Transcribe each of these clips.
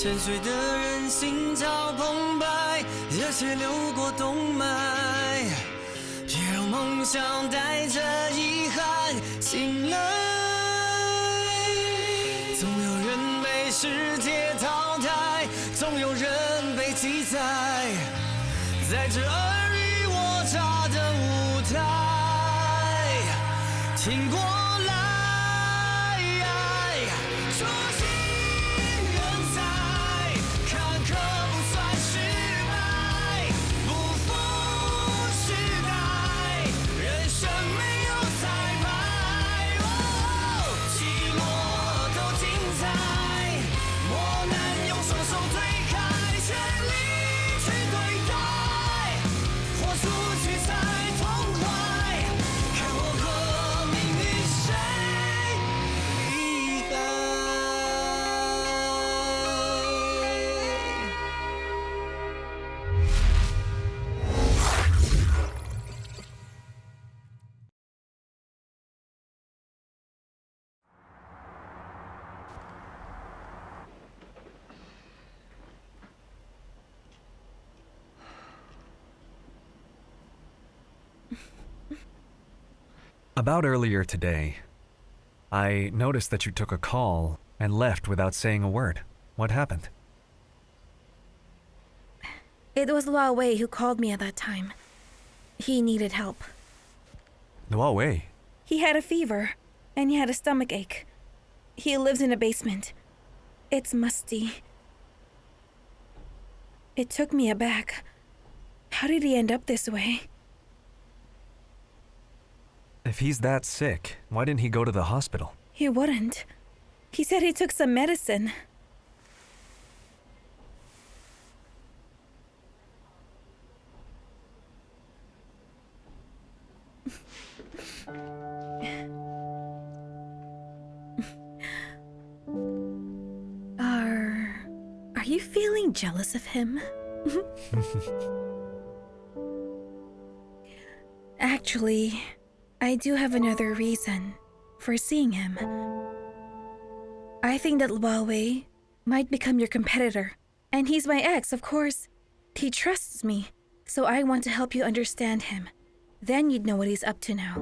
沉睡的人心潮澎湃，热血流过动脉，别让梦想带着遗憾醒来。总有人被世界淘汰，总有人被记载，在这尔虞我诈的舞台，挺过来。初心人才，坎坷不算失败，不负时代，人生没有彩排，起落都精彩，磨难用双手推开，全力去对待，豁出去才痛快，看我和命运谁厉害。About earlier today, I noticed that you took a call and left without saying a word. What happened? It was Huace who called me at that time. He needed help. Huace? He had a fever, and he had a stomach ache. He lives in a basement. It's musty. It took me aback. How did he end up this way? If he's that sick, why didn't he go to the hospital? He wouldn't. He said he took some medicine. Are you feeling jealous of him? Actually, I do have another reason for seeing him. I think that Huace might become your competitor. And he's my ex, of course. He trusts me, so I want to help you understand him. Then you'd know what he's up to now.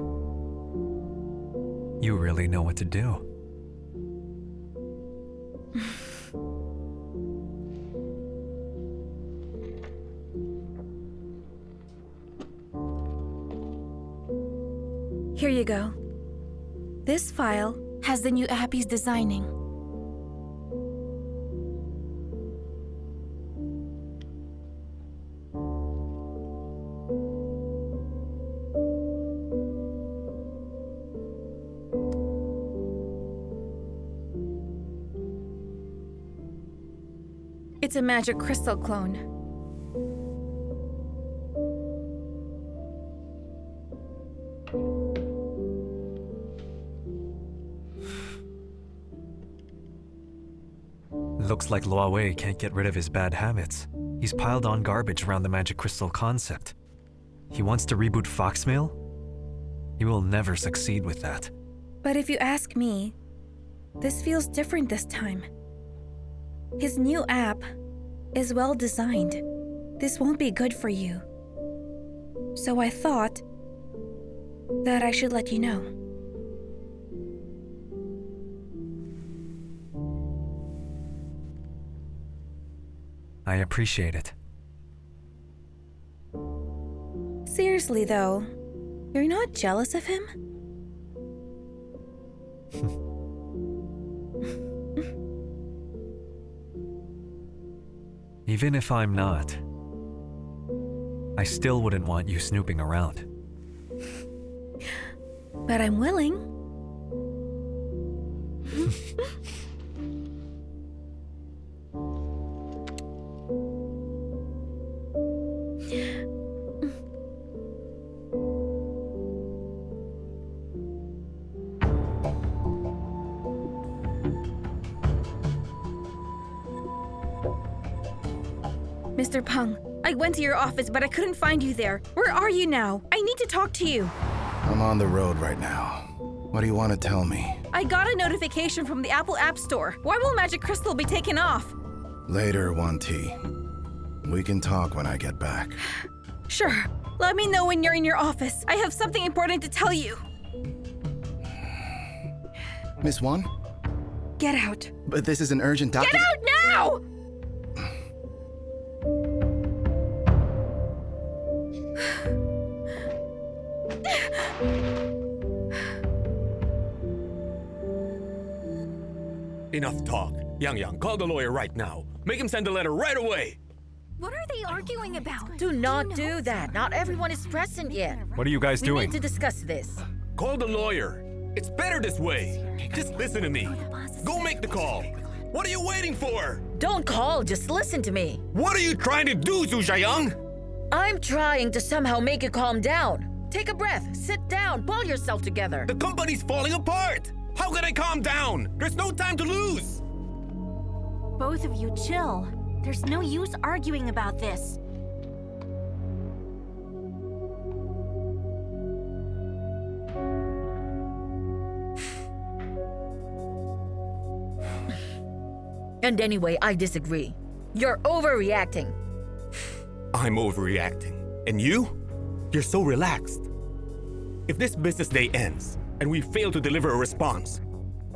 You really know what to do. Here you go. This file has the new app he's designing. It's a magic crystal clone. Looks like Huace can't get rid of his bad habits. He's piled on garbage around the magic crystal concept. He wants to reboot Foxmail? He will never succeed with that. But if you ask me, this feels different this time. His new app is well designed. This won't be good for you. So I thought that I should let you know. I appreciate it. Seriously though, you're not jealous of him? Even if I'm not, I still wouldn't want you snooping around. But I'm willing. Mr. Peng, I went to your office, but I couldn't find you there. Where are you now? I need to talk to you. I'm on the road right now. What do you want to tell me? I got a notification from the Apple App Store. Why will Magic Crystal be taken off? Later, 1T. We can talk when I get back. Sure. Let me know when you're in your office. I have something important to tell you. Miss Wan? Get out. But this is an urgent Get document. out now! Enough talk. Yang, call the lawyer right now. Make him send the letter right away. What are they arguing about? Do not do that. Not everyone is present yet. What are you guys We doing? need to discuss this. Call the lawyer. It's better this way. Just listen to me. Go make the call. What are you waiting for? Don't call, just listen to me. What are you trying to do, Zhu Xiang? I'm trying to somehow make you calm down. Take a breath, sit down, pull yourself together. The company's falling apart. How can I calm down? There's no time to lose. Both of you chill. There's no use arguing about this. And anyway, I disagree. You're overreacting. I'm overreacting. And you? You're so relaxed. If this business day ends and we fail to deliver a response,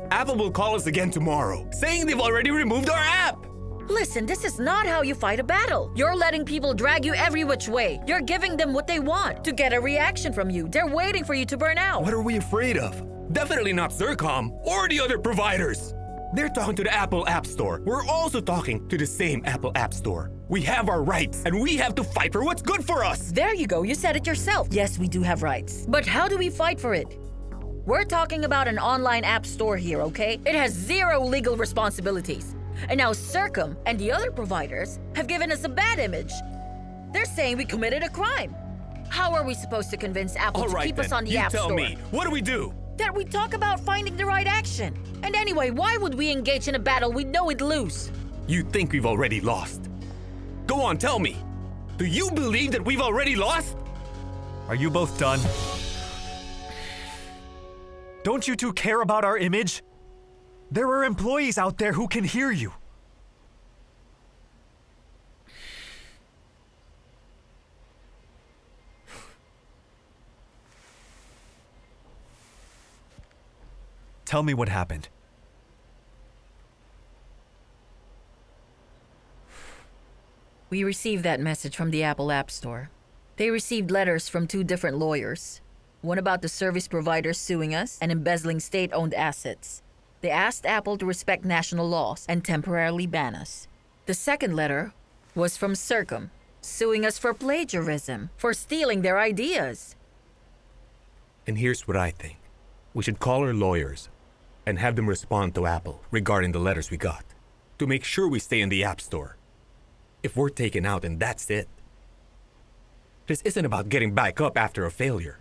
Apple will call us again tomorrow, saying they've already removed our app. Listen, this is not how you fight a battle. You're letting people drag you every which way. You're giving them what they want to get a reaction from you. They're waiting for you to burn out. What are we afraid of? Definitely not Zircom or the other providers. They're talking to the Apple App Store. We're also talking to the same Apple App Store. We have our rights, and we have to fight for what's good for us. There you go, you said it yourself. Yes, we do have rights. But how do we fight for it? We're talking about an online app store here, okay? It has zero legal responsibilities. And now Circum and the other providers have given us a bad image. They're saying we committed a crime. How are we supposed to convince Apple All to right, keep then. us on the you App tell Store? me, what do we do? That we talk about finding the right action. And anyway, why would we engage in a battle we know we'd lose? You think we've already lost? Go on, tell me. Do you believe that we've already lost? Are you both done? Don't you two care about our image? There are employees out there who can hear you. Tell me what happened. We received that message from the Apple App Store. They received letters from 2 different lawyers. One about the service providers suing us and embezzling state-owned assets. They asked Apple to respect national laws and temporarily ban us. The second letter was from Circum, suing us for plagiarism, for stealing their ideas. And here's what I think. We should call our lawyers and have them respond to Apple regarding the letters we got, to make sure we stay in the App Store. If we're taken out and that's it. This isn't about getting back up after a failure.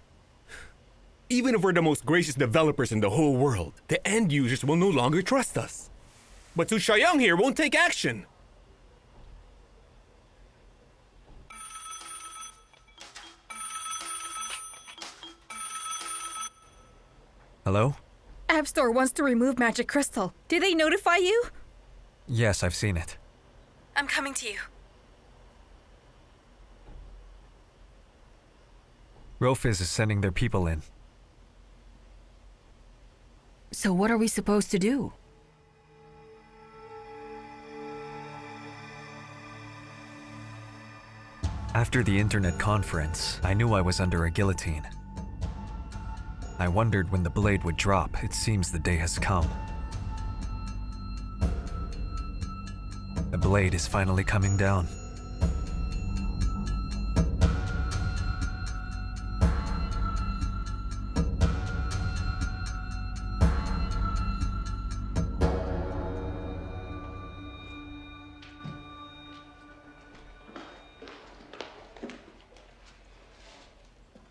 Even if we're the most gracious developers in the whole world, the end users will no longer trust us. But Zhu Xiang here won't take action. Hello? App Store wants to remove Magic Crystal. Did they notify you? Yes, I've seen it. I'm coming to you. Rofis is sending their people in. So what are we supposed to do? After the internet conference, I knew I was under a guillotine. I wondered when the blade would drop. It seems the day has come. The blade is finally coming down.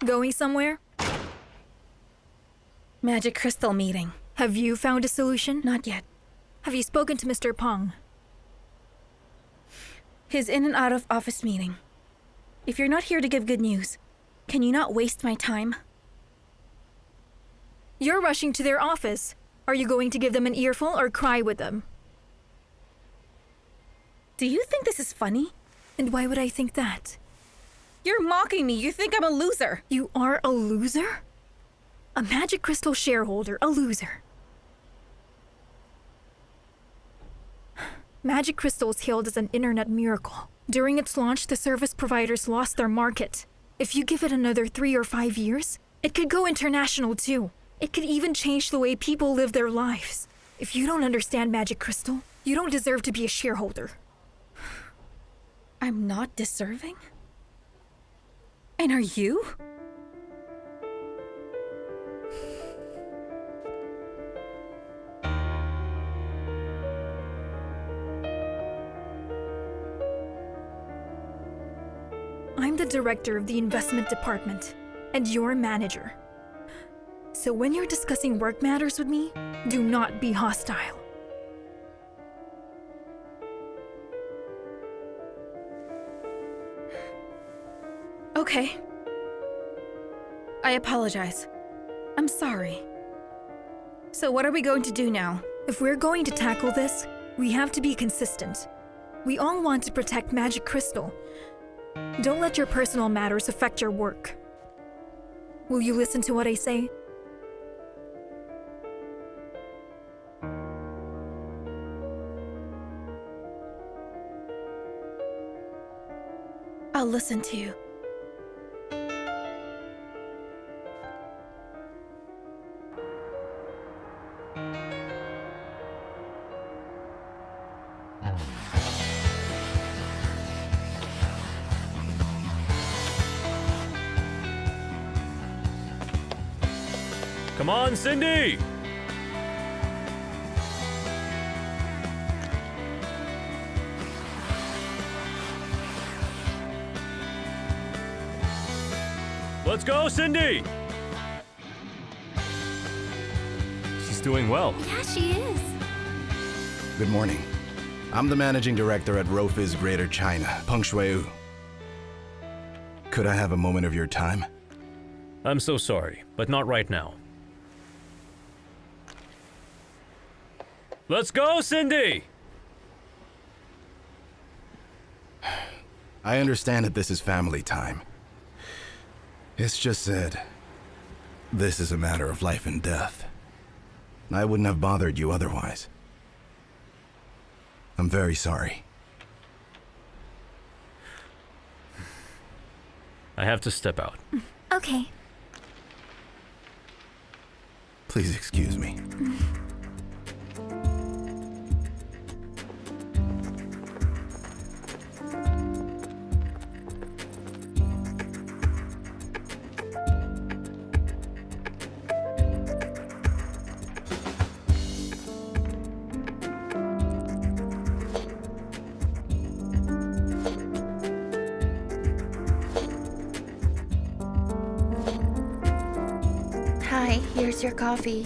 Going somewhere? Magic Crystal meeting. Have you found a solution? Not yet. Have you spoken to Mr. Peng? His in and out of office meeting. If you're not here to give good news, can you not waste my time? You're rushing to their office. Are you going to give them an earful or cry with them? Do you think this is funny? And why would I think that? You're mocking me. You think I'm a loser. You are a loser? A Magic Crystal shareholder, a loser. Magic Crystal is hailed as an internet miracle. During its launch, the service providers lost their market. If you give it another 3 or 5 years, it could go international too. It could even change the way people live their lives. If you don't understand Magic Crystal, you don't deserve to be a shareholder. I'm not deserving? And are you? I'm the director of the investment department, and you're a manager. So when you're discussing work matters with me, do not be hostile. Okay. I apologize. I'm sorry. So what are we going to do now? If we're going to tackle this, we have to be consistent. We all want to protect Magic Crystal. Don't let your personal matters affect your work. Will you listen to what I say? I'll listen to you. Come on, Cindy! Let's go, Cindy! She's doing well. Yeah, she is. Good morning. I'm the managing director at Rofiz Greater China, Peng Shuiyu. Could I have a moment of your time? I'm so sorry, but not right now. Let's go, Cindy! I understand that this is family time. It's just that this is a matter of life and death. I wouldn't have bothered you otherwise. I'm very sorry. I have to step out. Okay. Please excuse me. Hi, here's your coffee.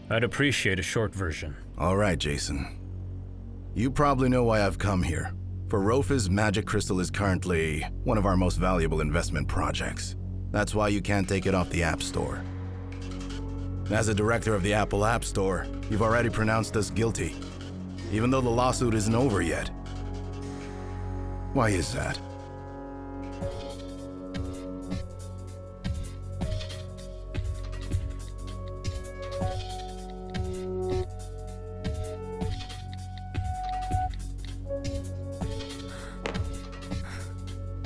I'd appreciate a short version. All right, Jason. You probably know why I've come here. For Rofiz, Magic Crystal is currently one of our most valuable investment projects. That's why you can't take it off the App Store. As a director of the Apple App Store, you've already pronounced us guilty, even though the lawsuit isn't over yet. Why is that?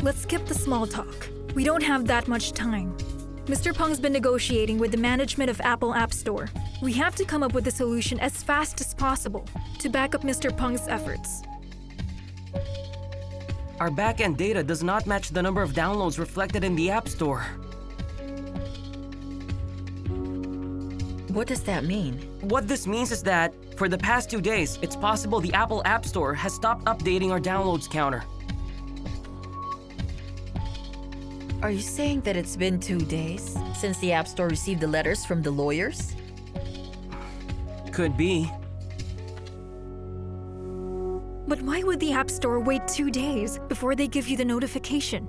Let's skip the small talk. We don't have that much time. Mr. Peng's been negotiating with the management of Apple App Store. We have to come up with a solution as fast as possible to back up Mr. Peng's efforts. Our backend data does not match the number of downloads reflected in the App Store. What does that mean? What this means is that, for the past 2 days, it's possible the Apple App Store has stopped updating our downloads counter. Are you saying that it's been 2 days since the App Store received the letters from the lawyers? Could be. But why would the App Store wait 2 days before they give you the notification?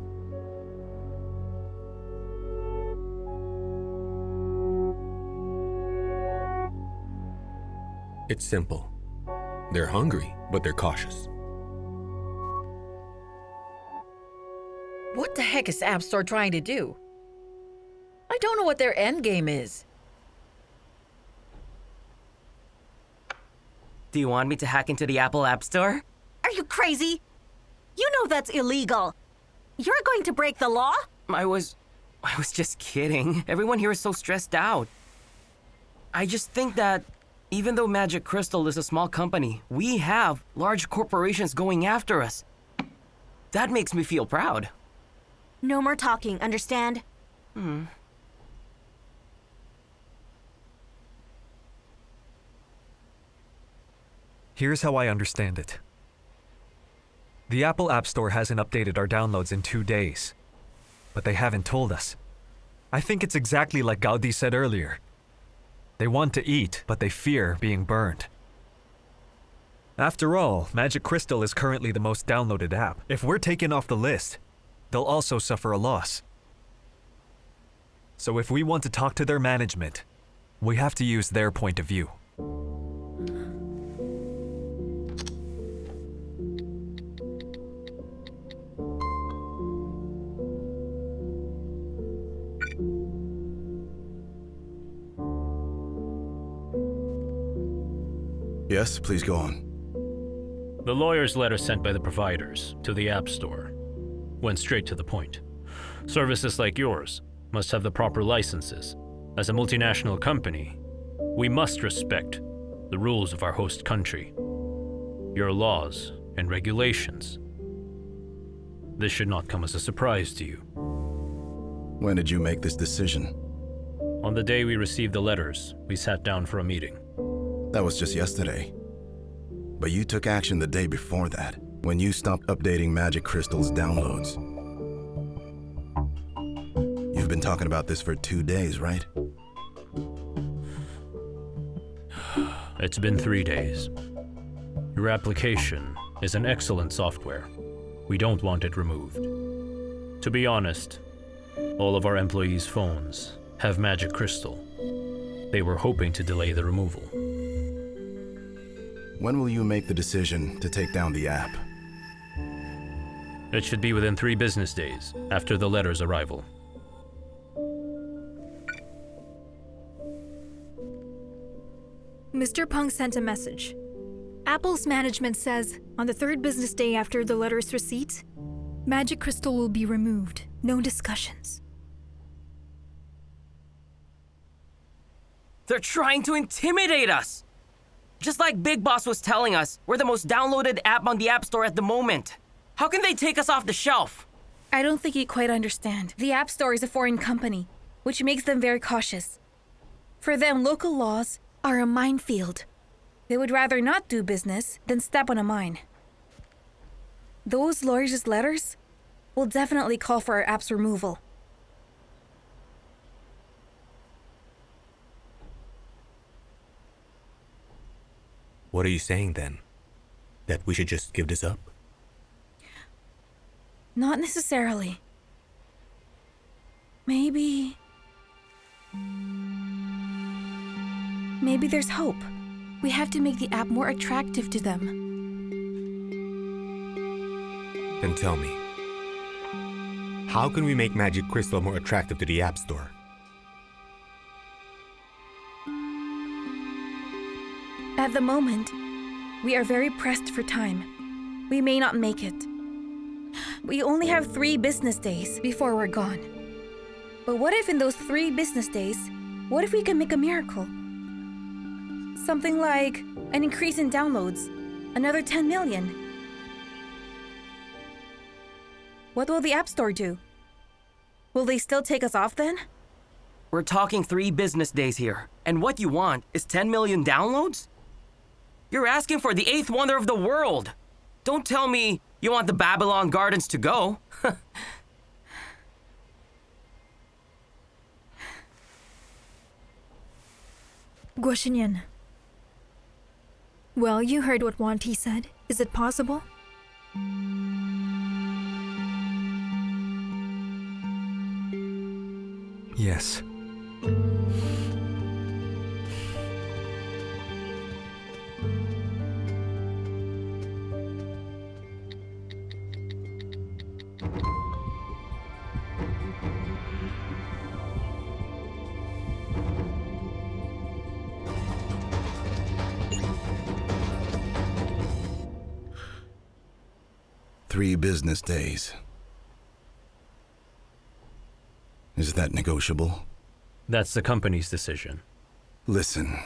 It's simple. They're hungry, but they're cautious. What the heck is App Store trying to do? I don't know what their end game is. Do you want me to hack into the Apple App Store? Are you crazy? You know that's illegal. You're going to break the law? I was just kidding. Everyone here is so stressed out. I just think that even though Magic Crystal is a small company, we have large corporations going after us. That makes me feel proud. No more talking, understand? Here's how I understand it. The Apple App Store hasn't updated our downloads in 2 days, but they haven't told us. I think it's exactly like Gaudi said earlier. They want to eat, but they fear being burned. After all, Magic Crystal is currently the most downloaded app. If we're taken off the list, they'll also suffer a loss. So if we want to talk to their management, we have to use their point of view. Yes, please go on. The lawyer's letter sent by the providers to the App Store went straight to the point. Services like yours must have the proper licenses. As a multinational company, we must respect the rules of our host country, your laws and regulations. This should not come as a surprise to you. When did you make this decision? On the day we received the letters, we sat down for a meeting. That was just yesterday. But you took action the day before that, when you stopped updating Magic Crystal's downloads. You've been talking about this for 2 days, right? It's been 3 days. Your application is an excellent software. We don't want it removed. To be honest, all of our employees' phones have Magic Crystal. They were hoping to delay the removal. When will you make the decision to take down the app? It should be within 3 business days after the letter's arrival. Mr. Peng sent a message. Apple's management says on the 3rd business day after the letter's receipt, Magic Crystal will be removed. No discussions. They're trying to intimidate us! Just like Big Boss was telling us, we're the most downloaded app on the App Store at the moment. How can they take us off the shelf? I don't think you quite understand. The App Store is a foreign company, which makes them very cautious. For them, local laws are a minefield. They would rather not do business than step on a mine. Those lawyers' letters will definitely call for our app's removal. What are you saying then? That we should just give this up? Not necessarily. Maybe there's hope. We have to make the app more attractive to them. Then tell me, how can we make Magic Crystal more attractive to the App Store? At the moment, we are very pressed for time. We may not make it. We only have 3 business days before we're gone. But what if in those 3 business days, what if we can make a miracle? Something like an increase in downloads, another 10 million. What will the App Store do? Will they still take us off then? We're talking 3 business days here, and what you want is 10 million downloads? You're asking for the 8th wonder of the world. Don't tell me you want the Babylon Gardens to go. Guo Xinnian. Well, you heard what Wan Ti said. Is it possible? Yes. 3 business days. Is that negotiable? That's the company's decision. Listen,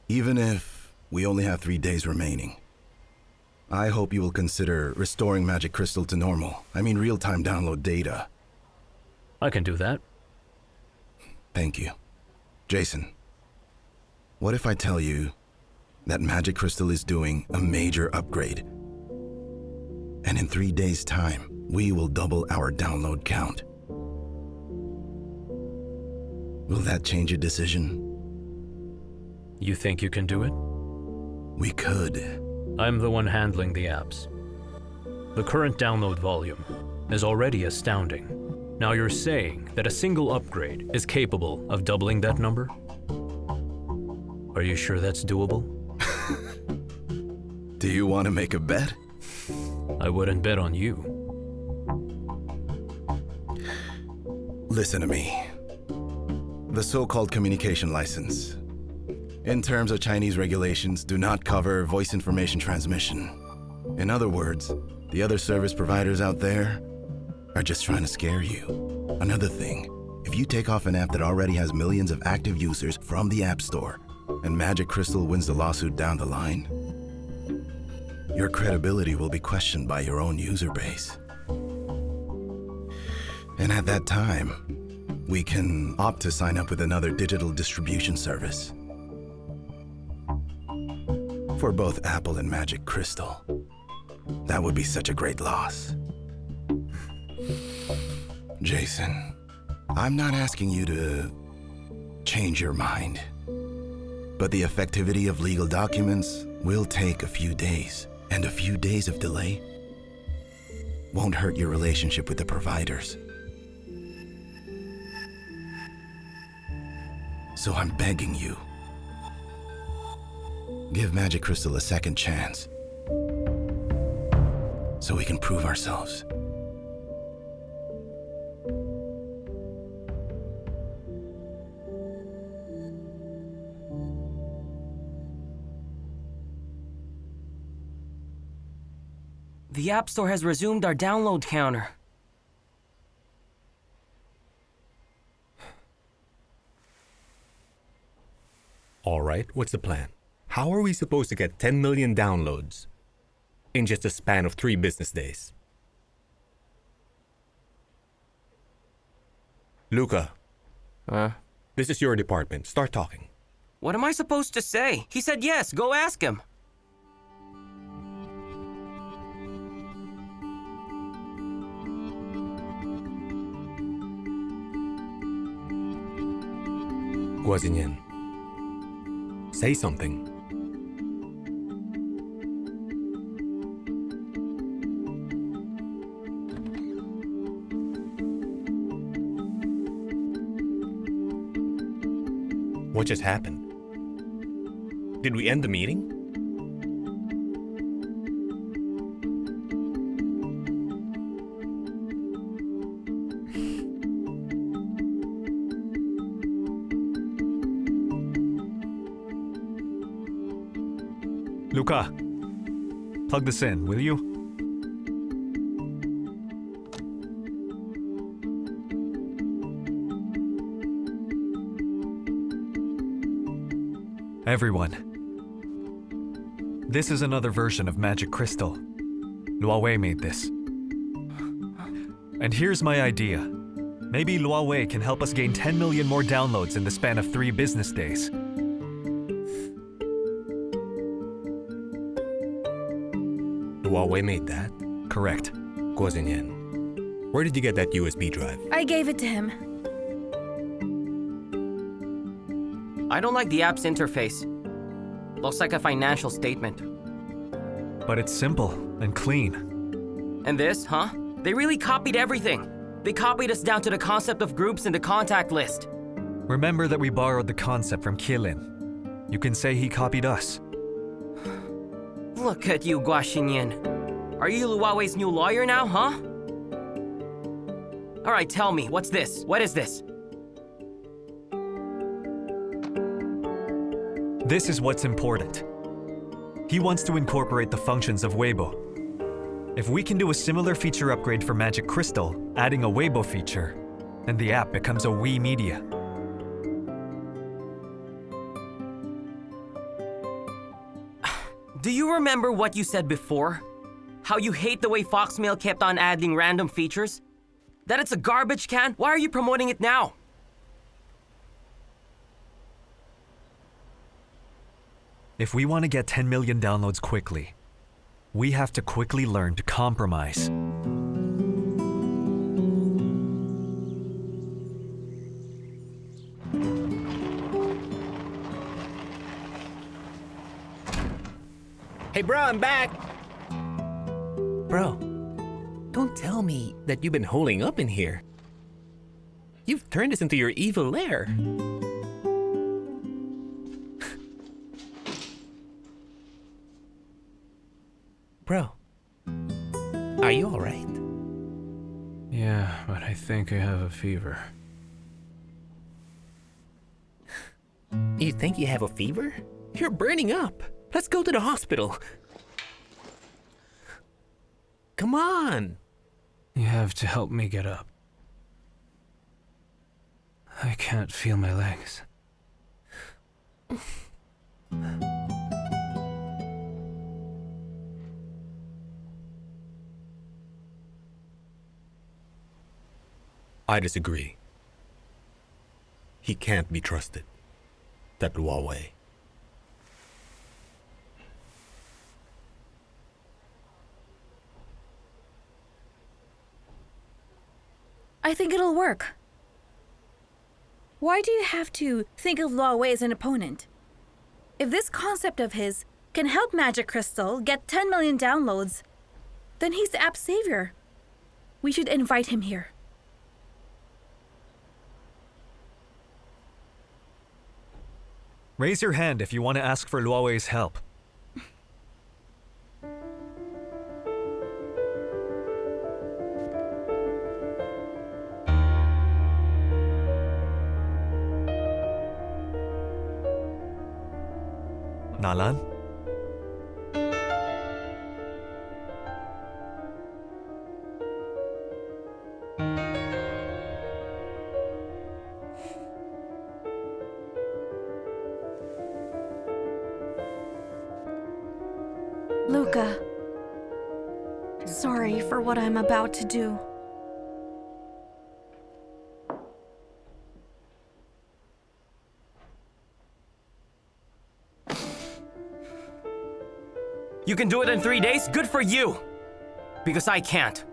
even if we only have 3 days remaining, I hope you will consider restoring Magic Crystal to normal. I mean real-time download data. I can do that. Thank you. Jason, what if I tell you that Magic Crystal is doing a major upgrade? And in 3 days' time, we will double our download count. Will that change your decision? You think you can do it? We could. I'm the one handling the apps. The current download volume is already astounding. Now you're saying that a single upgrade is capable of doubling that number? Are you sure that's doable? Do you want to make a bet? I wouldn't bet on you. Listen to me. The so-called communication license, in terms of Chinese regulations, do not cover voice information transmission. In other words, the other service providers out there are just trying to scare you. Another thing, if you take off an app that already has millions of active users from the App Store, and Magic Crystal wins the lawsuit down the line, your credibility will be questioned by your own user base. And at that time, we can opt to sign up with another digital distribution service. For both Apple and Magic Crystal. That would be such a great loss. Jason, I'm not asking you to change your mind, but the effectivity of legal documents will take a few days, and a few days of delay won't hurt your relationship with the providers. So I'm begging you, give Magic Crystal a second chance so we can prove ourselves. The App Store has resumed our download counter. All right, what's the plan? How are we supposed to get 10 million downloads in just a span of 3 business days? Luca. This is your department. Start talking. What am I supposed to say? He said yes, go ask him. Guo Xinnian, say something. What just happened? Did we end the meeting? Luca, plug this in, will you? Everyone, this is another version of Magic Crystal. Huace made this. And here's my idea. Maybe Huace can help us gain 10 million more downloads in the span of 3 business days. Huawei made that? Correct. Guo Xinnian, where did you get that USB drive? I gave it to him. I don't like the app's interface. Looks like a financial statement. But it's simple and clean. And this, huh? They really copied everything. They copied us down to the concept of groups in the contact list. Remember that we borrowed the concept from Qilin. You can say he copied us. Look at you, Guo Xinnian. Are you Huawei's new lawyer now, huh? Alright, tell me, what's this? What is this? This is what's important. He wants to incorporate the functions of Weibo. If we can do a similar feature upgrade for Magic Crystal, adding a Weibo feature, then the app becomes a We Media. Do you remember what you said before? How you hate the way Foxmail kept on adding random features? That it's a garbage can? Why are you promoting it now? If we want to get 10 million downloads quickly, we have to quickly learn to compromise. Hey, bro, I'm back! Bro, don't tell me that you've been holding up in here. You've turned this into your evil lair. Bro, are you alright? Yeah, but I think I have a fever. You think you have a fever? You're burning up. Let's go to the hospital. Come on. You have to help me get up. I can't feel my legs. I disagree. He can't be trusted. That Huawei. I think it'll work. Why do you have to think of Huawei as an opponent? If this concept of his can help Magic Crystal get 10 million downloads, then he's the app savior. We should invite him here. Raise your hand if you want to ask for Huawei's help. Na Lan? Luca, sorry for what I'm about to do. You can do it in 3 days? Good for you! Because I can't.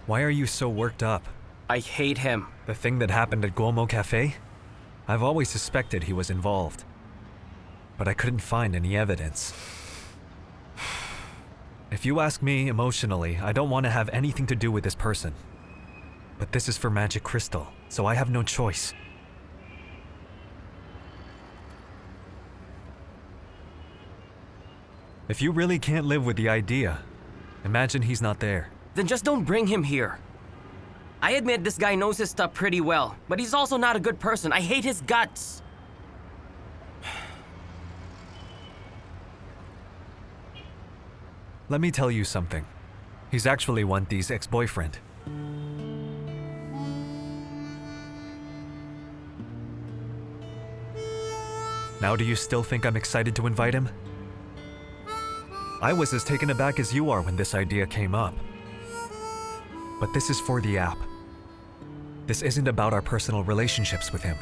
Why are you so worked up? I hate him. The thing that happened at Guomo Cafe? I've always suspected he was involved, but I couldn't find any evidence. If you ask me emotionally, I don't want to have anything to do with this person. But this is for Magic Crystal, so I have no choice. If you really can't live with the idea, imagine he's not there. Then just don't bring him here. I admit this guy knows his stuff pretty well, but he's also not a good person. I hate his guts. Let me tell you something. He's actually Wanti's ex-boyfriend. Now do you still think I'm excited to invite him? I was as taken aback as you are when this idea came up. But this is for the app. This isn't about our personal relationships with him.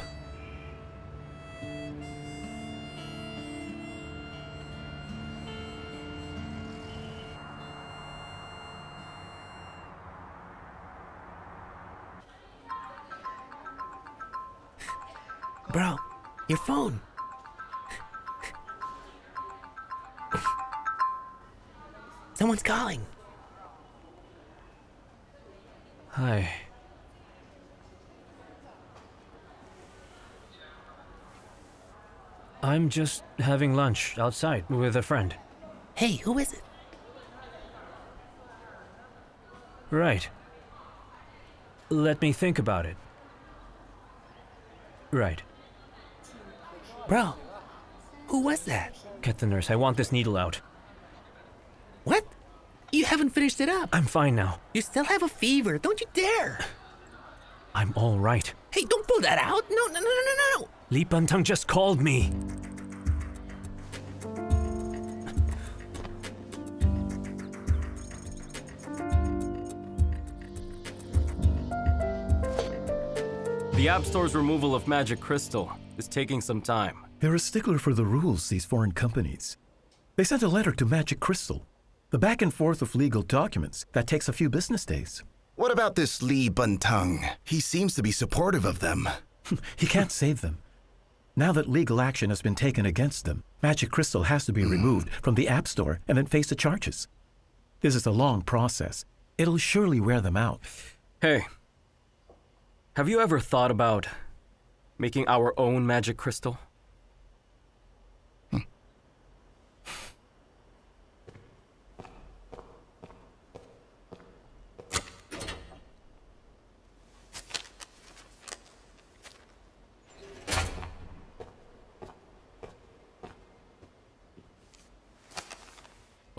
Bro, your phone. Someone's calling. Hi. I'm just having lunch outside with a friend. Hey, who is it? Right. Let me think about it. Right. Bro, who was that? Get the nurse. I want this needle out. What? You haven't finished it up. I'm fine now. You still have a fever. Don't you dare. I'm all right. Hey, don't pull that out. No. Li Bantang just called me. The App Store's removal of Magic Crystal is taking some time. They're a stickler for the rules, these foreign companies. They sent a letter to Magic Crystal. The back and forth of legal documents, that takes a few business days. What about this Li Bentang? He seems to be supportive of them. He can't save them. Now that legal action has been taken against them, Magic Crystal has to be removed from the App Store and then face the charges. This is a long process. It'll surely wear them out. Hey, have you ever thought about making our own Magic Crystal?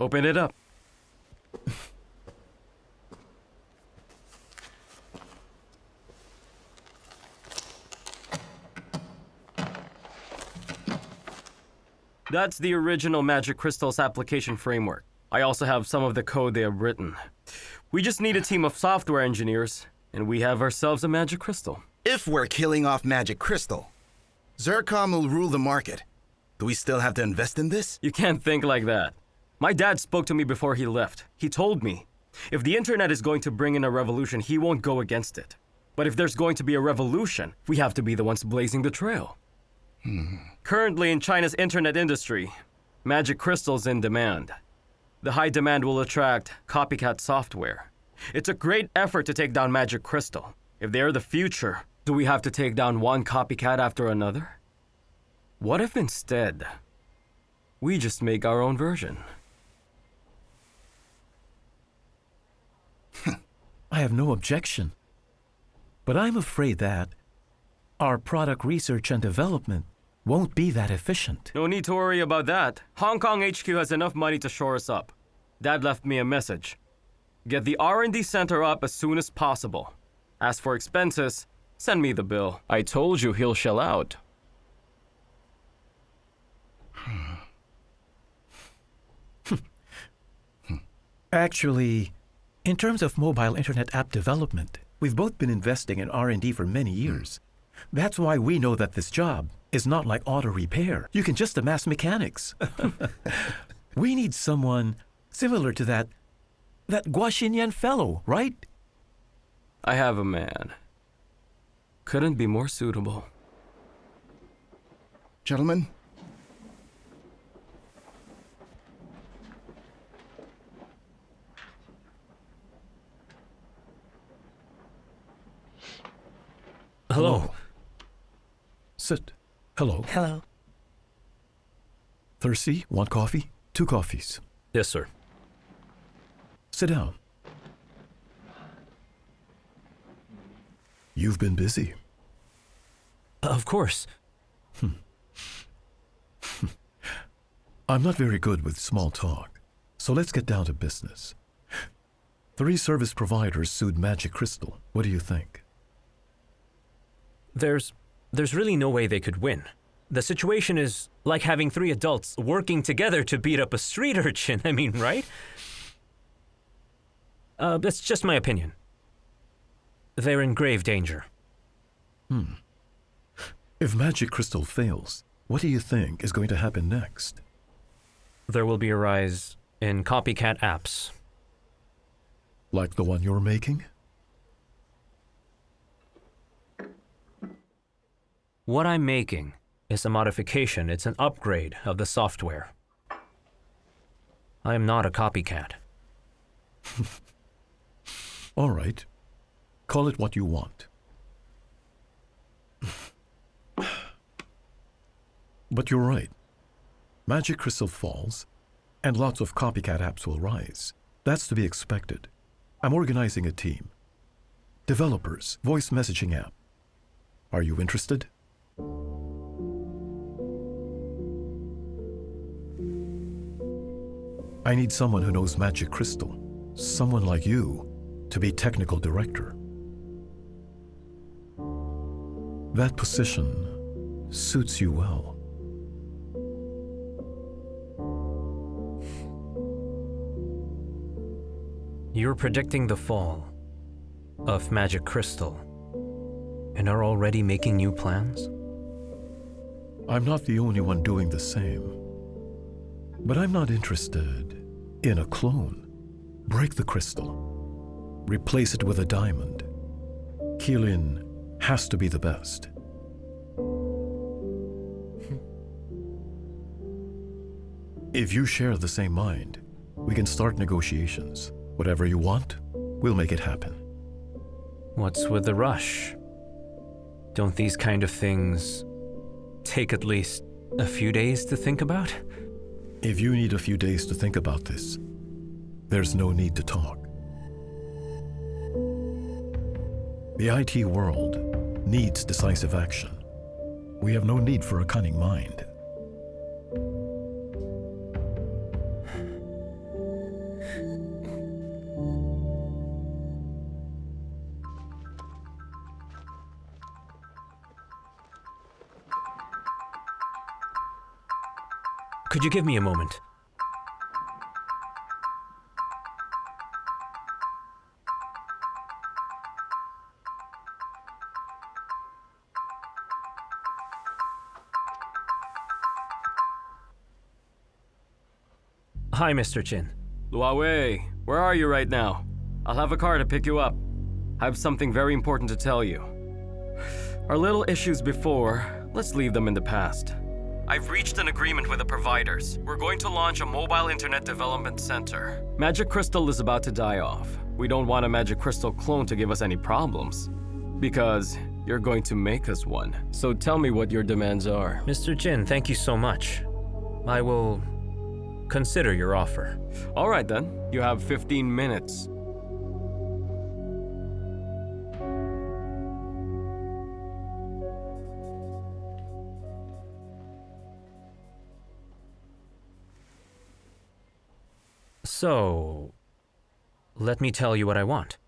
Open it up. That's the original Magic Crystal's application framework. I also have some of the code they have written. We just need a team of software engineers, and we have ourselves a Magic Crystal. If we're killing off Magic Crystal, Zircon will rule the market. Do we still have to invest in this? You can't think like that. My dad spoke to me before he left. He told me, if the internet is going to bring in a revolution, he won't go against it. But if there's going to be a revolution, we have to be the ones blazing the trail. Currently in China's internet industry, Magic Crystal's in demand. The high demand will attract copycat software. It's a great effort to take down Magic Crystal. If they're the future, do we have to take down one copycat after another? What if instead, we just make our own version? I have no objection. But I'm afraid that our product research and development won't be that efficient. No need to worry about that. Hong Kong HQ has enough money to shore us up. Dad left me a message. Get the R&D center up as soon as possible. As for expenses, send me the bill. I told you he'll shell out. Actually, in terms of mobile internet app development, we've both been investing in R&D for many years. That's why we know that this job is not like auto repair. You can just amass mechanics. We need someone similar to that Guo Xinnian fellow, right? I have a man. Couldn't be more suitable. Gentlemen? Hello. Sit. Hello. Hello. Thirsty? Want coffee? 2 coffees. Yes, sir. Sit down. You've been busy. Of course. I'm not very good with small talk, so let's get down to business. 3 service providers sued Magic Crystal. What do you think? There's really no way they could win. The situation is like having 3 adults working together to beat up a street urchin. I mean, right? That's just my opinion. They're in grave danger. If Magic Crystal fails, what do you think is going to happen next? There will be a rise in copycat apps. Like the one you're making? What I'm making is a modification. It's an upgrade of the software. I am not a copycat. All right. Call it what you want. But you're right. Magic Crystal falls, and lots of copycat apps will rise. That's to be expected. I'm organizing a team. Developers, voice messaging app. Are you interested? I need someone who knows Magic Crystal. Someone like you to be technical director. That position suits you well. You're predicting the fall of Magic Crystal and are already making new plans? I'm not the only one doing the same. But I'm not interested in a clone. Break the crystal. Replace it with a diamond. Keelan has to be the best. If you share the same mind, we can start negotiations. Whatever you want, we'll make it happen. What's with the rush? Don't these kind of things take at least a few days to think about? If you need a few days to think about this, there's no need to talk. The IT world needs decisive action. We have no need for a cunning mind. Could you give me a moment? Hi, Mr. Chin. Huawei, where are you right now? I'll have a car to pick you up. I have something very important to tell you. Our little issues before, let's leave them in the past. I've reached an agreement with the providers. We're going to launch a mobile internet development center. Magic Crystal is about to die off. We don't want a Magic Crystal clone to give us any problems. Because you're going to make us one. So tell me what your demands are. Mr. Jin, thank you so much. I will consider your offer. All right then. You have 15 minutes. So, let me tell you what I want.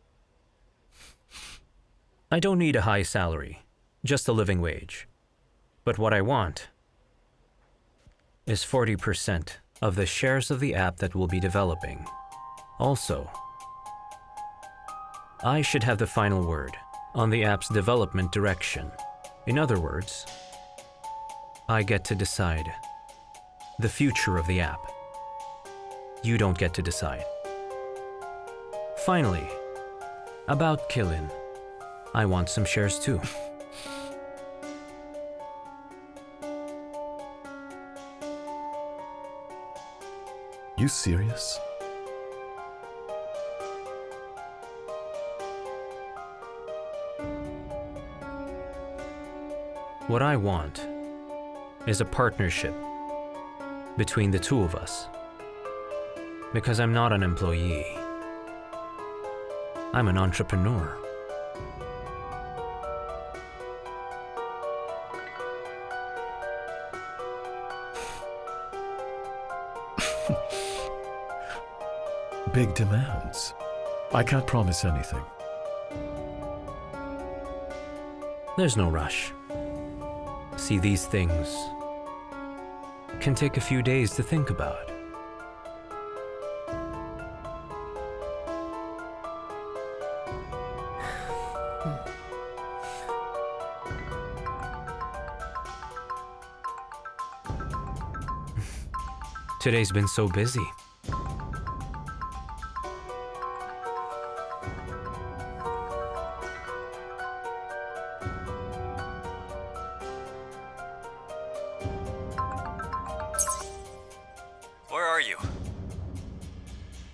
I don't need a high salary, just a living wage. But what I want is 40% of the shares of the app that we'll be developing. Also, I should have the final word on the app's development direction. In other words, I get to decide the future of the app. You don't get to decide. Finally, about Keelan, I want some shares too. You serious? What I want is a partnership between the two of us. Because I'm not an employee. I'm an entrepreneur. Big demands. I can't promise anything. There's no rush. See, these things can take a few days to think about. Today's been so busy. Where are you?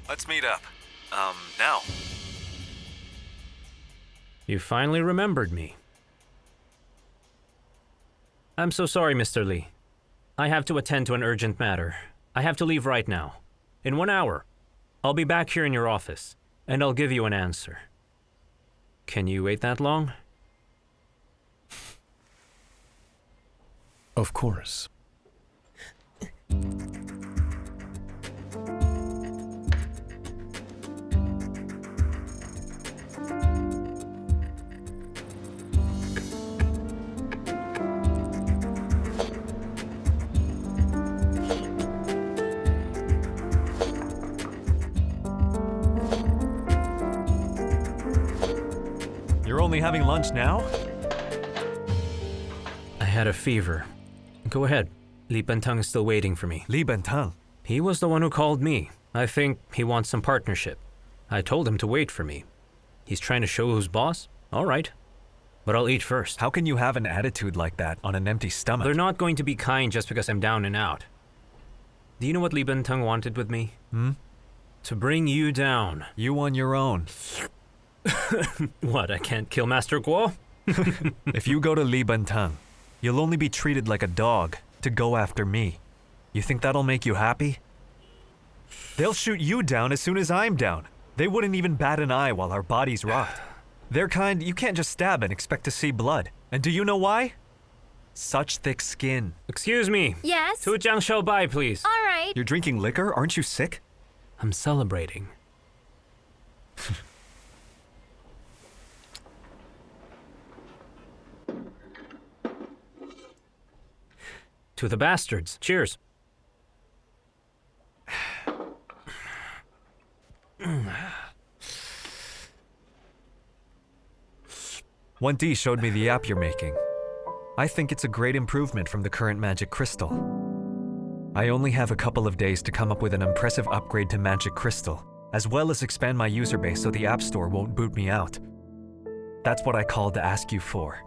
Let's meet up. Now. You finally remembered me. I'm so sorry, Mr. Lee. I have to attend to an urgent matter. I have to leave right now. In 1 hour, I'll be back here in your office, and I'll give you an answer. Can you wait that long? Of course. You're only having lunch now? I had a fever. Go ahead. Li Bentang is still waiting for me. Li Bentang. He was the one who called me. I think he wants some partnership. I told him to wait for me. He's trying to show who's boss? All right. But I'll eat first. How can you have an attitude like that on an empty stomach? They're not going to be kind just because I'm down and out. Do you know what Li Bentang wanted with me? To bring you down. You on your own. What, I can't kill Master Guo? If you go to Li Bentang, you'll only be treated like a dog to go after me. You think that'll make you happy? They'll shoot you down as soon as I'm down. They wouldn't even bat an eye while our bodies rot. They're kind you can't just stab and expect to see blood. And do you know why? Such thick skin. Excuse me. Yes? 2 jiang shou bai, please. All right. You're drinking liquor? Aren't you sick? I'm celebrating. To the bastards. Cheers. Wan Di showed me the app you're making. I think it's a great improvement from the current Magic Crystal. I only have a couple of days to come up with an impressive upgrade to Magic Crystal, as well as expand my user base so the App Store won't boot me out. That's what I called to ask you for.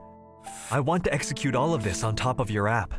I want to execute all of this on top of your app.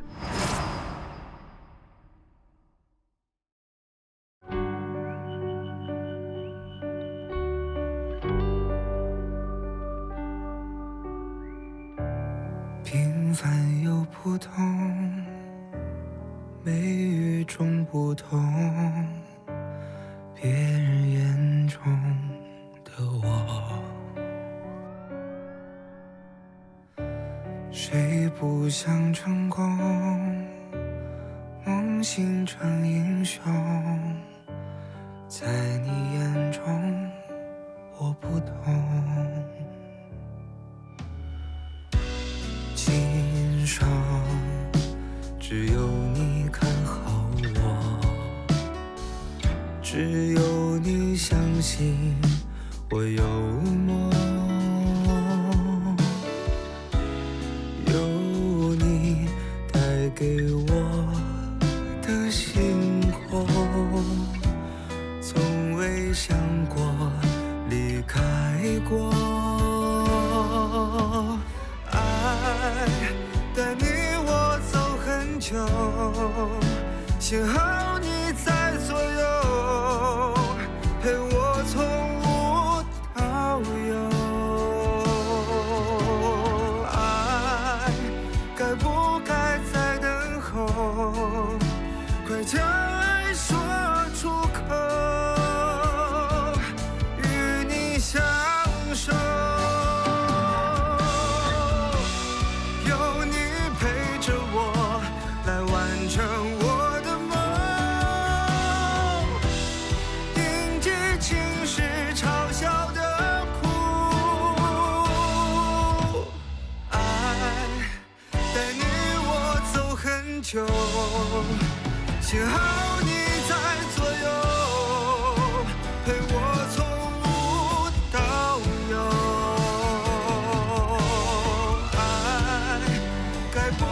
爱该不